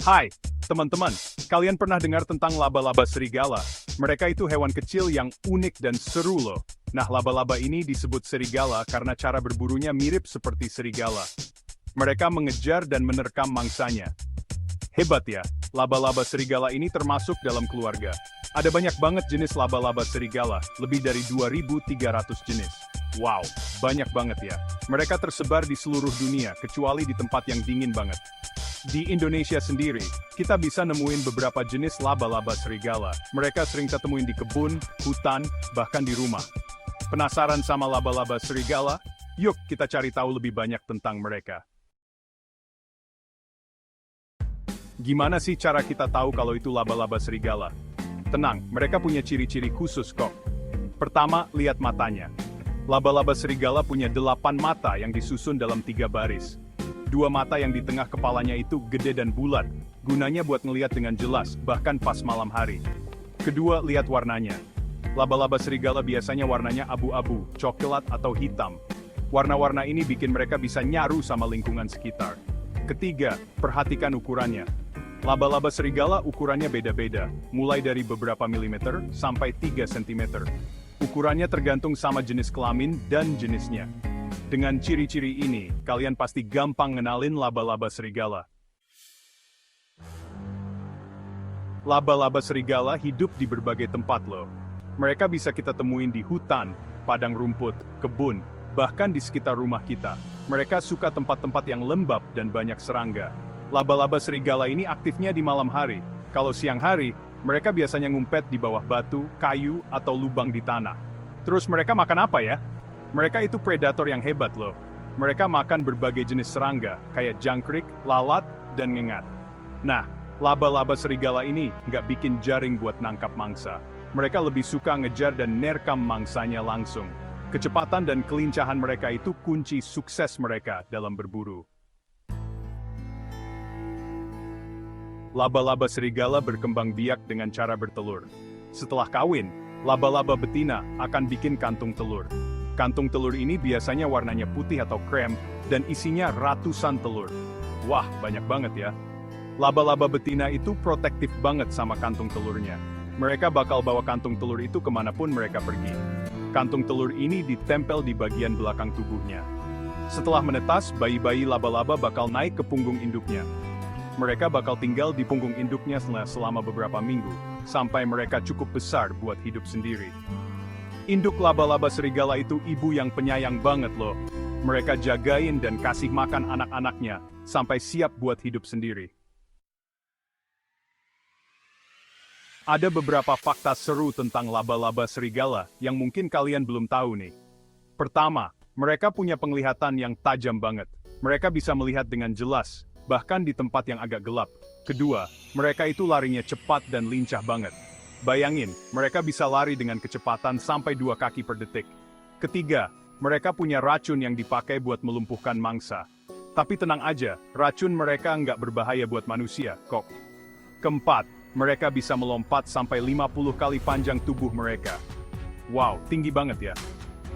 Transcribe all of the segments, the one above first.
Hai, teman-teman. Kalian pernah dengar tentang laba-laba serigala? Mereka itu hewan kecil yang unik dan seru loh. Nah, laba-laba ini disebut serigala karena cara berburunya mirip seperti serigala. Mereka mengejar dan menerkam mangsanya. Hebat ya, laba-laba serigala ini termasuk dalam keluarga. Ada banyak banget jenis laba-laba serigala, lebih dari 2.300 jenis. Wow, banyak banget ya. Mereka tersebar di seluruh dunia, kecuali di tempat yang dingin banget. Di Indonesia sendiri, kita bisa nemuin beberapa jenis laba-laba serigala. Mereka sering kita temuin di kebun, hutan, bahkan di rumah. Penasaran sama laba-laba serigala? Yuk kita cari tahu lebih banyak tentang mereka. Gimana sih cara kita tahu kalau itu laba-laba serigala? Tenang, mereka punya ciri-ciri khusus kok. Pertama, lihat matanya. Laba-laba serigala punya 8 mata yang disusun dalam 3 baris. 2 mata yang di tengah kepalanya itu gede dan bulat, gunanya buat ngelihat dengan jelas, bahkan pas malam hari. Kedua, lihat warnanya. Laba-laba serigala biasanya warnanya abu-abu, coklat atau hitam. Warna-warna ini bikin mereka bisa nyaru sama lingkungan sekitar. Ketiga, perhatikan ukurannya. Laba-laba serigala ukurannya beda-beda, mulai dari beberapa milimeter sampai 3 cm. Ukurannya tergantung sama jenis kelamin dan jenisnya. Dengan ciri-ciri ini, kalian pasti gampang ngenalin laba-laba serigala. Laba-laba serigala hidup di berbagai tempat loh. Mereka bisa kita temuin di hutan, padang rumput, kebun, bahkan di sekitar rumah kita. Mereka suka tempat-tempat yang lembab dan banyak serangga. Laba-laba serigala ini aktifnya di malam hari. Kalau siang hari, mereka biasanya ngumpet di bawah batu, kayu, atau lubang di tanah. Terus mereka makan apa ya? Mereka itu predator yang hebat loh. Mereka makan berbagai jenis serangga, kayak jangkrik, lalat, dan ngengat. Nah, laba-laba serigala ini nggak bikin jaring buat nangkap mangsa. Mereka lebih suka ngejar dan nerkam mangsanya langsung. Kecepatan dan kelincahan mereka itu kunci sukses mereka dalam berburu. Laba-laba serigala berkembang biak dengan cara bertelur. Setelah kawin, laba-laba betina akan bikin kantung telur. Kantung telur ini biasanya warnanya putih atau krem, dan isinya ratusan telur. Wah, banyak banget ya. Laba-laba betina itu protektif banget sama kantung telurnya. Mereka bakal bawa kantung telur itu kemanapun mereka pergi. Kantung telur ini ditempel di bagian belakang tubuhnya. Setelah menetas, bayi-bayi laba-laba bakal naik ke punggung induknya. Mereka bakal tinggal di punggung induknya selama beberapa minggu, sampai mereka cukup besar buat hidup sendiri. Induk laba-laba serigala itu ibu yang penyayang banget loh. Mereka jagain dan kasih makan anak-anaknya, sampai siap buat hidup sendiri. Ada beberapa fakta seru tentang laba-laba serigala yang mungkin kalian belum tahu nih. Pertama, mereka punya penglihatan yang tajam banget. Mereka bisa melihat dengan jelas, bahkan di tempat yang agak gelap. Kedua, mereka itu larinya cepat dan lincah banget. Bayangin, mereka bisa lari dengan kecepatan sampai 2 kaki per detik. Ketiga, mereka punya racun yang dipakai buat melumpuhkan mangsa. Tapi tenang aja, racun mereka nggak berbahaya buat manusia, kok. Keempat, mereka bisa melompat sampai 50 kali panjang tubuh mereka. Wow, tinggi banget ya.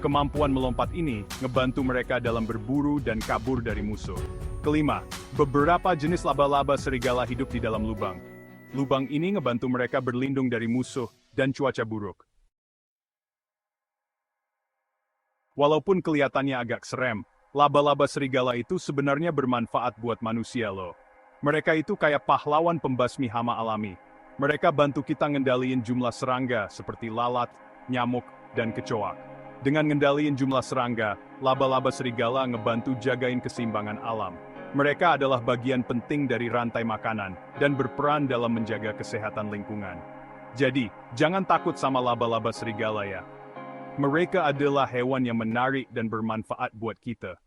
Kemampuan melompat ini ngebantu mereka dalam berburu dan kabur dari musuh. Kelima, beberapa jenis laba-laba serigala hidup di dalam lubang. Lubang ini ngebantu mereka berlindung dari musuh dan cuaca buruk. Walaupun kelihatannya agak serem, laba-laba serigala itu sebenarnya bermanfaat buat manusia loh. Mereka itu kayak pahlawan pembasmi hama alami. Mereka bantu kita ngendaliin jumlah serangga seperti lalat, nyamuk, dan kecoak. Dengan ngendaliin jumlah serangga, laba-laba serigala ngebantu jagain keseimbangan alam. Mereka adalah bagian penting dari rantai makanan dan berperan dalam menjaga kesehatan lingkungan. Jadi, jangan takut sama laba-laba serigala ya. Mereka adalah hewan yang menarik dan bermanfaat buat kita.